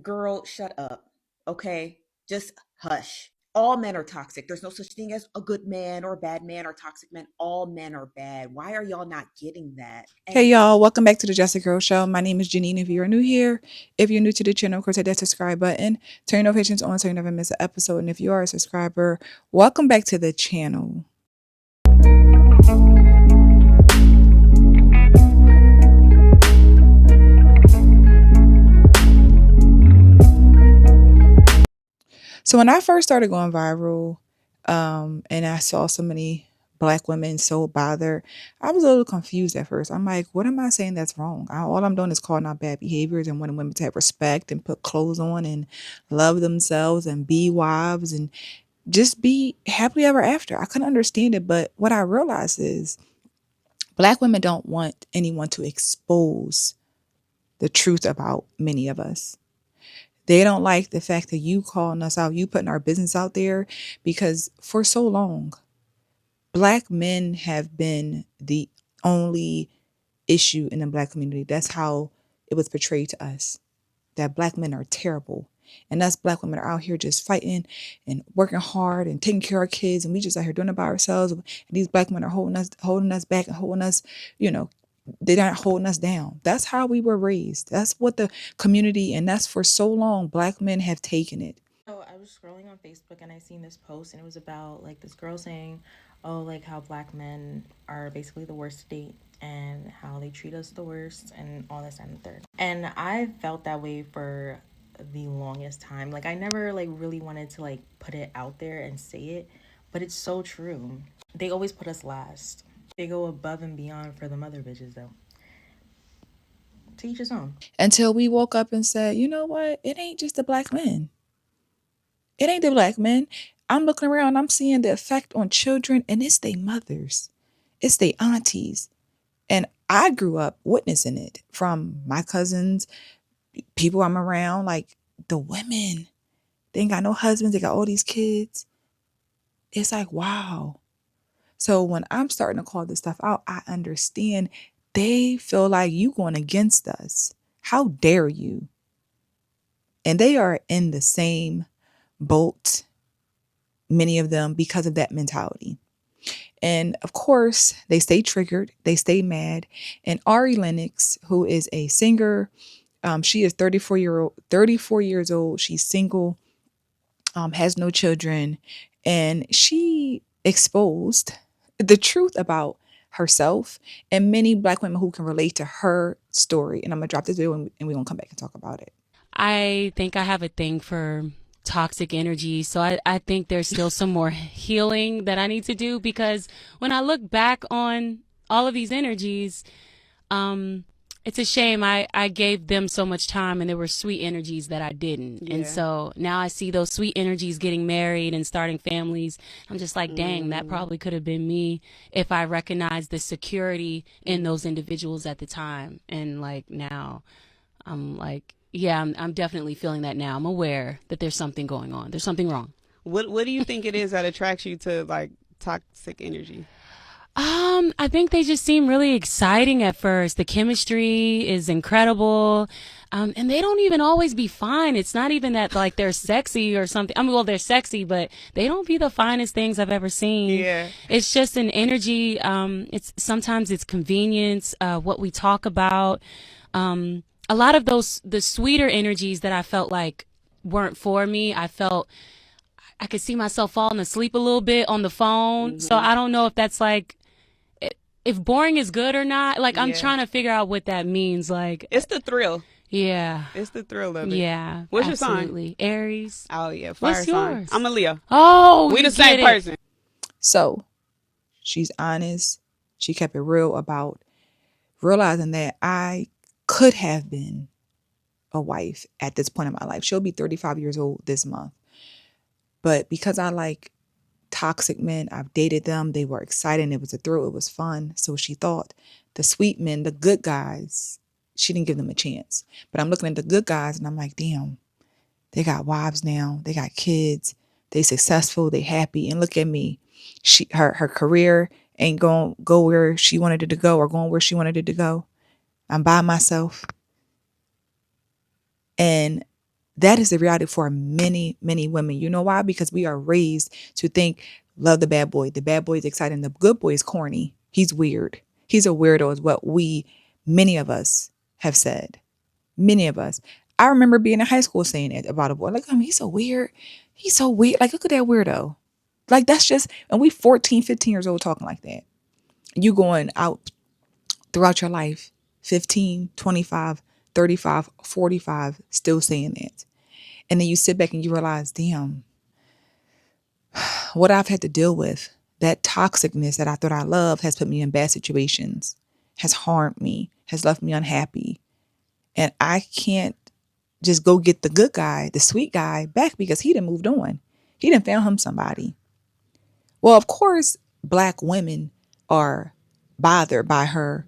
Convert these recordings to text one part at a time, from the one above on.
Girl, shut up. Okay? Just hush. All men are toxic. There's no such thing as a good man or a bad man or toxic men. All men are bad. Why are y'all not getting that? Hey And y'all, welcome back to the Jessica Girl Show. My name is Janine. If you're new here, if you're new to the channel, of course, hit that subscribe button, turn your notifications on so you never miss an episode. And if you are a subscriber, welcome back to the channel. So when I first started going viral, and I saw so many black women so bothered, I was a little confused at first. I'm like, what am I saying that's wrong? All I'm doing is calling out bad behaviors and wanting women to have respect and put clothes on and love themselves and be wives and just be happily ever after. I couldn't understand it, but what I realized is black women don't want anyone to expose the truth about many of us. They don't like the fact that you calling us out, you putting our business out there, because for so long, black men have been the only issue in the black community. That's how it was portrayed to us, that black men are terrible. And us black women are out here just fighting and working hard and taking care of kids. And we just out here doing it by ourselves. And these black men are holding us back and holding us, they're not holding us down. That's how we were raised. That's what the community, and that's for so long, black men have taken it. So I was scrolling on Facebook and I seen this post and it was about like this girl saying, "Oh, like how black men are basically the worst to date and how they treat us the worst and all this and the third." And I felt that way for the longest time. Like I never like really wanted to like put it out there and say it, but it's so true. They always put us last. They go above and beyond for the mother bitches though. To each his own. Until we woke up and said, you know what? It ain't just the black men. It ain't the black men. I'm looking around, I'm seeing the effect on children, and it's their mothers, it's their aunties. And I grew up witnessing it from my cousins, people I'm around, like the women. They ain't got no husbands, they got all these kids. It's like, wow. So when I'm starting to call this stuff out, I understand they feel like you going against us. How dare you? And they are in the same boat, many of them, because of that mentality. And of course, they stay triggered, they stay mad. And Ari Lennox, who is a singer, she is 34 years old. She's single, has no children, and she exposed the truth about herself and many black women who can relate to her story. And I'm gonna drop this video and we're gonna come back and talk about it. I think I have a thing for toxic energy. So I think there's still some more healing that I need to do, because when I look back on all of these energies, it's a shame I gave them so much time and there were sweet energies that I didn't. Yeah. And so now I see those sweet energies getting married and starting families. I'm just like, dang, that probably could have been me if I recognized the security in those individuals at the time. And like now I'm like, yeah, I'm definitely feeling that now. I'm aware that there's something going on. There's something wrong. What do you think it is that attracts you to like toxic energy? I think they just seem really exciting at first. The chemistry is incredible. And they don't even always be fine. It's not even that like they're sexy or something. I mean, well, they're sexy, but they don't be the finest things I've ever seen. Yeah. It's just an energy. Sometimes it's convenience, what we talk about. A lot of the sweeter energies that I felt like weren't for me. I felt I could see myself falling asleep a little bit on the phone. Mm-hmm. So I don't know if that's like, if boring is good or not. Like, I'm trying to figure out what that means. Like, it's the thrill. Yeah. It's the thrill of it. Yeah. What's absolutely. your sign? Aries. Oh, yeah. Fire What's sign. yours? I'm a Leo. Oh, we the same person. So she's honest. She kept it real about realizing that I could have been a wife at this point in my life. She'll be 35 years old this month. But because I like toxic men, I've dated them. They were exciting. It was a thrill. It was fun. So she thought the sweet men, the good guys, she didn't give them a chance. But I'm looking at the good guys and I'm like, damn, they got wives now. They got kids. They successful. They happy. And look at me. Her career ain't going to go where she wanted it to go or going where she wanted it to go. I'm by myself. And That is the reality for many, many women. You know why? Because we are raised to think, love the bad boy. The bad boy is exciting. The good boy is corny. He's weird. He's a weirdo, is what many of us have said. Many of us. I remember being in high school saying it about a boy. Like, he's so weird. He's so weird. Like, look at that weirdo. Like, that's just, and we 14, 15 years old talking like that. You going out throughout your life, 15, 25, 35, 45, still saying that. And then you sit back and you realize, damn, what I've had to deal with, that toxicness that I thought I loved has put me in bad situations, has harmed me, has left me unhappy. And I can't just go get the good guy, the sweet guy back because he done moved on. He done found him somebody. Well, of course, Black women are bothered by her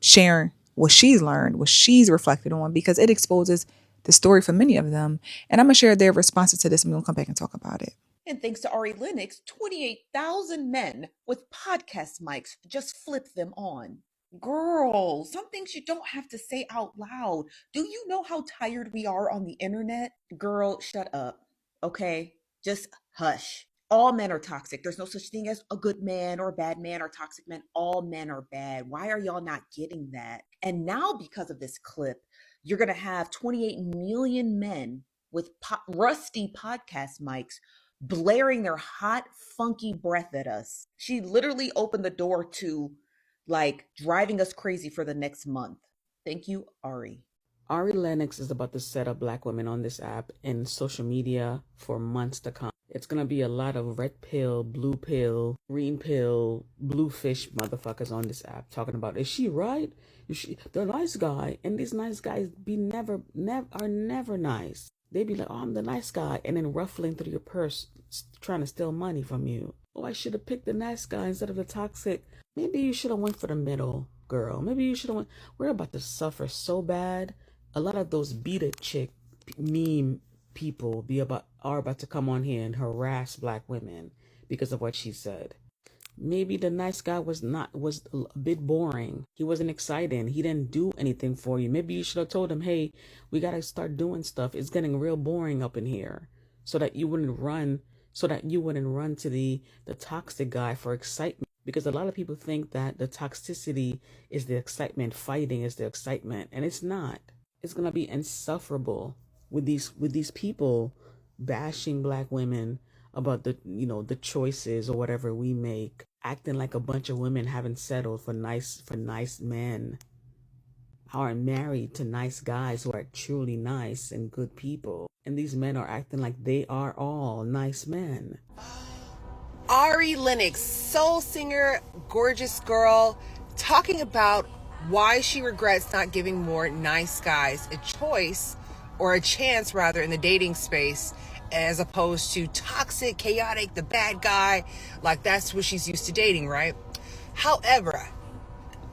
sharing what she's learned, what she's reflected on, because it exposes the story for many of them. And I'm going to share their responses to this, and we'll come back and talk about it. And thanks to Ari Lennox, 28,000 men with podcast mics just flip them on. Girl, some things you don't have to say out loud. Do you know how tired we are on the internet? Girl, shut up. Okay? Just hush. All men are toxic. There's no such thing as a good man or a bad man or toxic men. All men are bad. Why are y'all not getting that? And now, because of this clip, you're going to have 28 million men with rusty podcast mics blaring their hot, funky breath at us. She literally opened the door to like driving us crazy for the next month. Thank you, Ari. Ari Lennox is about to set up Black women on this app and social media for months to come. It's going to be a lot of red pill, blue pill, green pill, blue fish motherfuckers on this app talking about, is she right? Is she the nice guy? And these nice guys are never nice. They be like, oh, I'm the nice guy, and then ruffling through your purse, trying to steal money from you. Oh, I should have picked the nice guy instead of the toxic. Maybe you should have went for the middle, girl. Maybe you should have went. We're about to suffer so bad. A lot of those beat a chick meme people are about to come on here and harass Black women because of what she said. Maybe the nice guy was a bit boring. He wasn't exciting. He didn't do anything for you. Maybe you should have told him, hey, we got to start doing stuff. It's getting real boring up in here, so that you wouldn't run to the toxic guy for excitement. Because a lot of people think that the toxicity is the excitement, fighting is the excitement, and it's not. It's going to be insufferable with these people bashing Black women about the choices or whatever we make, acting like a bunch of women haven't settled for nice men, aren't married to nice guys who are truly nice and good people, and these men are acting like they are all nice men. Ari Lennox, soul singer, gorgeous girl, talking about why she regrets not giving more nice guys a choice, or a chance rather, in the dating space, as opposed to toxic, chaotic, the bad guy. Like, that's what she's used to dating, right? However,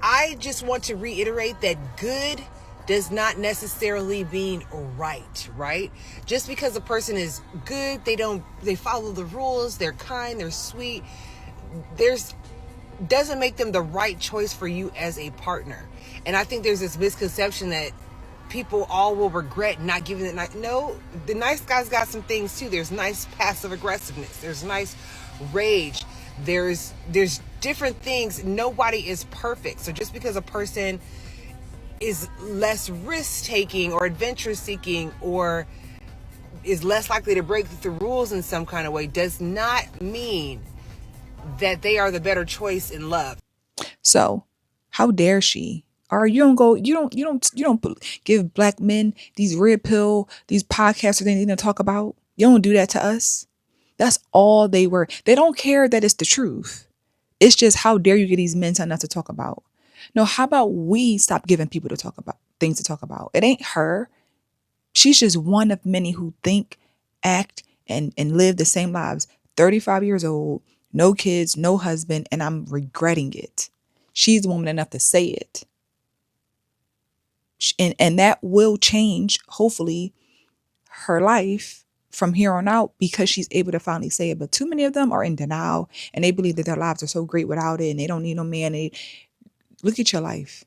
I just want to reiterate that good does not necessarily mean right? Just because a person is good, they follow the rules, they're kind, they're sweet, doesn't make them the right choice for you as a partner. And I think there's this misconception that people all will regret not giving it. No, the nice guys got some things too. There's nice passive aggressiveness. There's nice rage. There's different things. Nobody is perfect. So just because a person is less risk taking or adventure seeking or is less likely to break the rules in some kind of way does not mean that they are the better choice in love. So, how dare she? Or you don't give Black men these red pill, these podcasts that they need to talk about. You don't do that to us. That's all they were. They don't care that it's the truth. It's just, how dare you get these men something else to talk about? No, how about we stop giving people to talk about things to talk about? It ain't her. She's just one of many who think, act, and live the same lives. 35 years old, no kids, no husband, and I'm regretting it. She's the woman enough to say it. And that will change, hopefully, her life from here on out, because she's able to finally say it. But too many of them are in denial, and they believe that their lives are so great without it, and they don't need no man. Look at your life.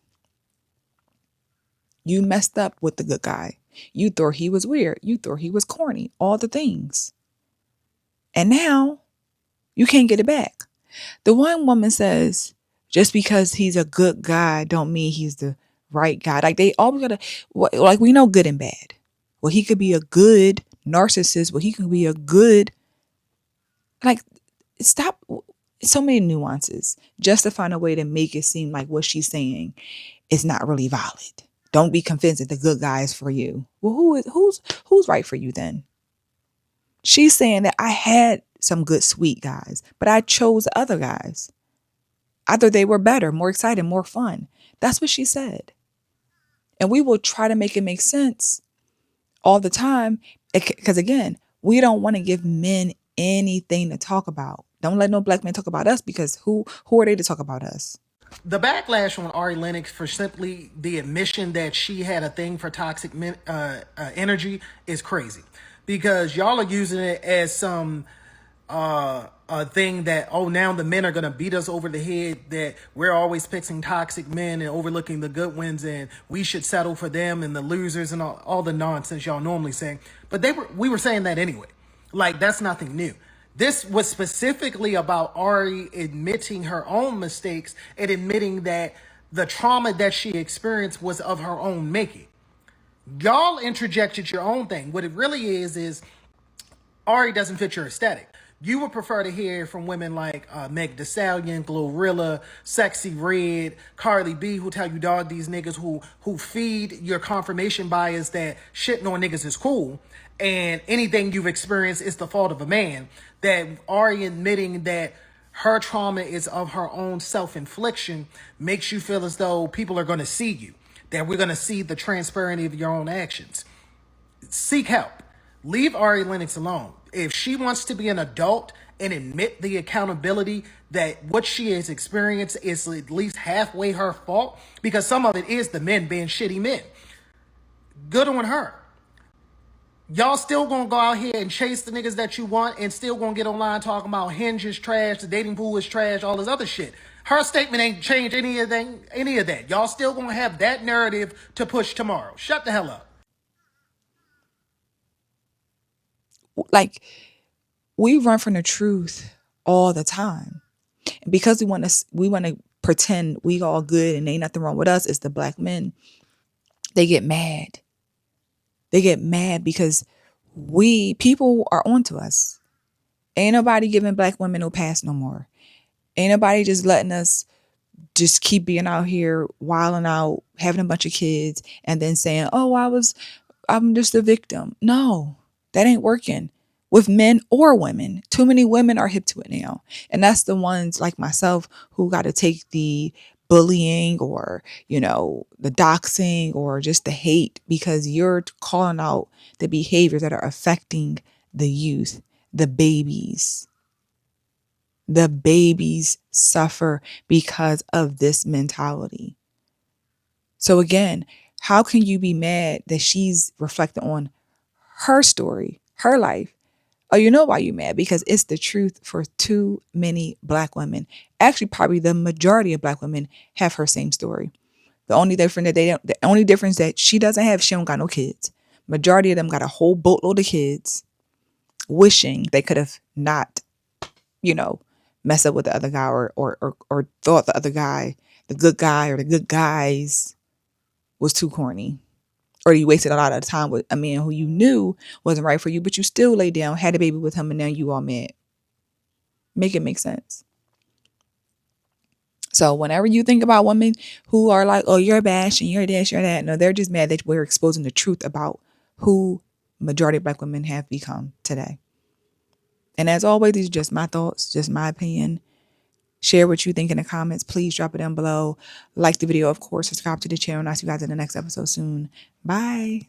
You messed up with the good guy. You thought he was weird. You thought he was corny. All the things. And now you can't get it back. The one woman says, just because he's a good guy don't mean he's the right guy. Like they always gotta, like we know good and bad. Well, he could be a good narcissist. Well, he can be a good, like, stop. So many nuances just to find a way to make it seem like what she's saying is not really valid. Don't be convinced that the good guy is for you. Well, who's right for you then? She's saying that I had some good, sweet guys, but I chose other guys. I thought they were better, more exciting, more fun. That's what she said. And we will try to make it make sense all the time. Because again, we don't want to give men anything to talk about. Don't let no black men talk about us, because who are they to talk about us? The backlash on Ari Lennox for simply the admission that she had a thing for toxic energy is crazy, because y'all are using it as some a thing that, oh, now the men are gonna beat us over the head, that we're always picking toxic men and overlooking the good ones, and we should settle for them and the losers and all the nonsense y'all normally say. But we were saying that anyway. Like, that's nothing new. This was specifically about Ari admitting her own mistakes and admitting that the trauma that she experienced was of her own making. Y'all interjected your own thing. What it really is Ari doesn't fit your aesthetic. You would prefer to hear from women like Meg Thee Stallion, Glorilla, Sexy Red, Cardi B, who tell you, dog, these niggas who feed your confirmation bias that shitting on niggas is cool, and anything you've experienced is the fault of a man. That Ari admitting that her trauma is of her own self-infliction makes you feel as though people are going to see you, that we're going to see the transparency of your own actions. Seek help. Leave Ari Lennox alone. If she wants to be an adult and admit the accountability that what she has experienced is at least halfway her fault, because some of it is the men being shitty men, good on her. Y'all still gonna go out here and chase the niggas that you want, and still gonna get online talking about Hinge is trash, the dating pool is trash, all this other shit. Her statement ain't changed any of that. Y'all still gonna have that narrative to push tomorrow. Shut the hell up. Like, we run from the truth all the time. And because we want to pretend we all good and ain't nothing wrong with us, it's the black men. They get mad. They get mad because people are onto us. Ain't nobody giving black women no pass no more. Ain't nobody just letting us just keep being out here wilding out, having a bunch of kids, and then saying, oh, I'm just a victim. No, that ain't working with men or women. Too many women are hip to it now. And that's the ones like myself who got to take the bullying or, the doxing or just the hate, because you're calling out the behaviors that are affecting the youth, the babies. The babies suffer because of this mentality. So again, how can you be mad that she's reflecting on her story, her life? Oh, you know why you're mad? Because it's the truth for too many black women. Actually, probably the majority of black women have her same story. The only difference that she doesn't have, she don't got no kids. Majority of them got a whole boatload of kids, wishing they could have not, mess up with the other guy or thought the other guy, the good guy or the good guys, was too corny. Or you wasted a lot of time with a man who you knew wasn't right for you, but you still laid down, had a baby with him, and now you all mad. Make it make sense. So whenever you think about women who are like, oh, you're bashing, you're this, you're that. No, they're just mad that we're exposing the truth about who majority of black women have become today. And as always, these are just my thoughts, just my opinion. Share what you think in the comments. Please drop it down below. Like the video, of course. Subscribe to the channel. And I'll see you guys in the next episode soon. Bye.